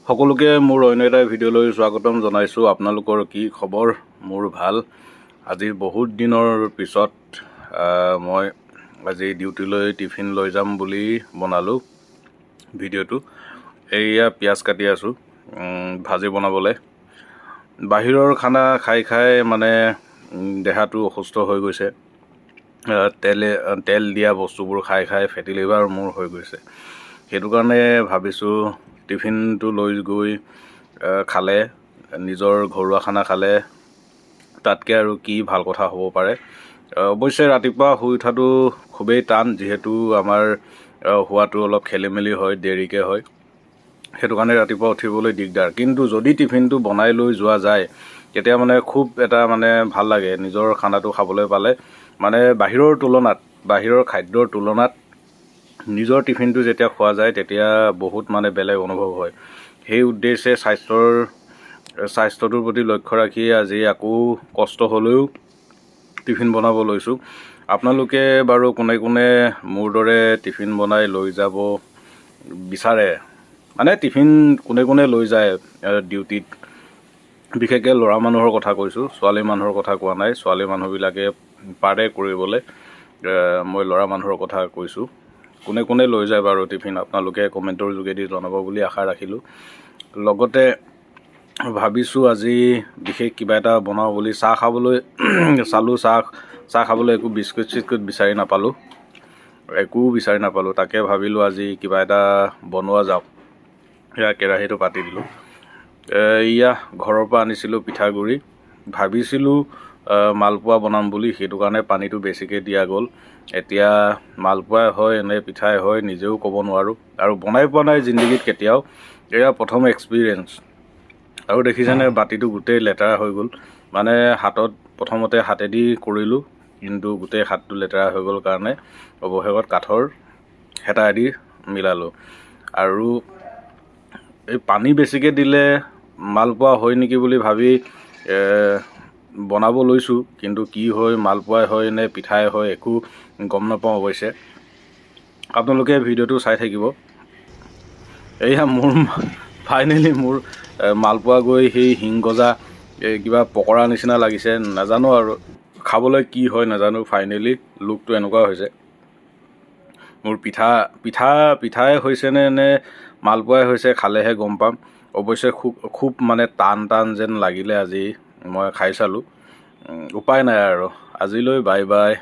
সকলোকে মোৰ অন্য এটা ভিডিঅ'লৈ স্বাগতম জনাইছোঁ। আপোনালোকৰ কি খবৰ? মোৰ ভাল। আজি বহুত দিনৰ পিছত মই আজি ডিউটিলৈ টিফিন লৈ যাম বুলি বনালোঁ ভিডিঅ'টো। এয়া পিঁয়াজ কাটি আছোঁ ভাজি বনাবলৈ। বাহিৰৰ খানা খাই খাই মানে দেহাটো অসুস্থ হৈ গৈছে। তেল দিয়া বস্তুবোৰ খাই খাই ফেটি লিভাৰ মোৰ হৈ গৈছে। সেইটো কাৰণে ভাবিছোঁ টিফিনটো লৈ গৈ খালে, নিজৰ ঘৰুৱা খানা খালে তাতকৈ আৰু কি ভাল কথা হ'ব পাৰে। অৱশ্যে ৰাতিপুৱা শুই উঠাটো খুবেই টান, যিহেতু আমাৰ শুৱাটো অলপ খেলি মেলি হয়, দেৰিকৈ হয়। সেইটো কাৰণে ৰাতিপুৱা উঠিবলৈ দিগদাৰ। কিন্তু যদি টিফিনটো বনাই লৈ যোৱা যায় তেতিয়া মানে খুব এটা মানে ভাল লাগে নিজৰ খানাটো খাবলৈ পালে। মানে বাহিৰৰ খাদ্যৰ তুলনাত নিজৰ টিফিনটো যেতিয়া খোৱা যায় তেতিয়া বহুত মানে বেলেগ অনুভৱ হয়। সেই উদ্দেশ্যে স্বাস্থ্যটোৰ প্ৰতি লক্ষ্য ৰাখি আজি আকৌ কষ্ট হ'লেও টিফিন বনাব লৈছোঁ। আপোনালোকে বাৰু কোনে কোনে মোৰ দৰে টিফিন বনাই লৈ যাব বিচাৰে? মানে টিফিন কোনে কোনে লৈ যায় ডিউটিত? বিশেষকৈ ল'ৰা মানুহৰ কথা কৈছোঁ, ছোৱালী মানুহৰ কথা কোৱা নাই। ছোৱালী মানুহবিলাকে পাৰে কৰিবলৈ, মই ল'ৰা মানুহৰ কথা কৈছোঁ। কোনে কোনে লৈ যায় বাৰু টিফিন? আপোনালোকে কমেণ্টৰ যোগেদি জনাব বুলি আশা ৰাখিলোঁ। লগতে ভাবিছোঁ আজি বিশেষ কিবা এটা বনাওঁ বুলি। চাহ খাবলৈ চাহ খাবলৈ একো বিস্কুট চিস্কুট বিচাৰি নাপালোঁ। তাকে ভাবিলোঁ আজি কিবা এটা বনোৱা যাওক। এয়া কেৰাহীটো পাতি দিলোঁ। এয়া ঘৰৰ পৰা আনিছিলোঁ পিঠাগুড়ি। ভাবিছিলোঁ মালপোৱা বনাম বুলি, সেইটো কাৰণে পানীটো বেছিকৈ দিয়া গ'ল। এতিয়া মালপোৱাই হয় নে পিঠাই হয় নিজেও ক'ব নোৱাৰোঁ, আৰু বনাই পোৱা নাই জিন্দগীত কেতিয়াও। এয়া প্ৰথম এক্সপিৰিয়েঞ্চ। আৰু দেখিছেনে বাতিটো গোটেই লেতেৰা হৈ গ'ল। মানে প্ৰথমতে হাতেদি কৰিলোঁ, কিন্তু গোটেই হাতটো লেতেৰা হৈ গ'ল কাৰণে অৱশেষত কাঠৰ হেতাদি মিলালোঁ। আৰু এই পানী বেছিকৈ দিলে মালপোৱা হয় নেকি বুলি ভাবি বনাব লৈছোঁ, কিন্তু কি হয়, মালপোৱাই হয় নে পিঠাই হয় একো গম নাপাওঁ। অৱশ্যে আপোনালোকে ভিডিঅ'টো চাই থাকিব। এয়া ফাইনেলি মোৰ মালপোৱা গৈ সেই হিং গজা কিবা পকৰা নিচিনা লাগিছে। নাজানো আৰু খাবলৈ কি হয় নাজানো। ফাইনেলি লুকটো এনেকুৱা হৈছে। মোৰ পিঠাই হৈছেনে নে মালপোৱাই হৈছে খালেহে গম পাম। অৱশ্যে খুব মানে টান যেন লাগিলে আজি মই খাই চালোঁ। উপায় নাই আৰু। আজিলৈ বাই বাই।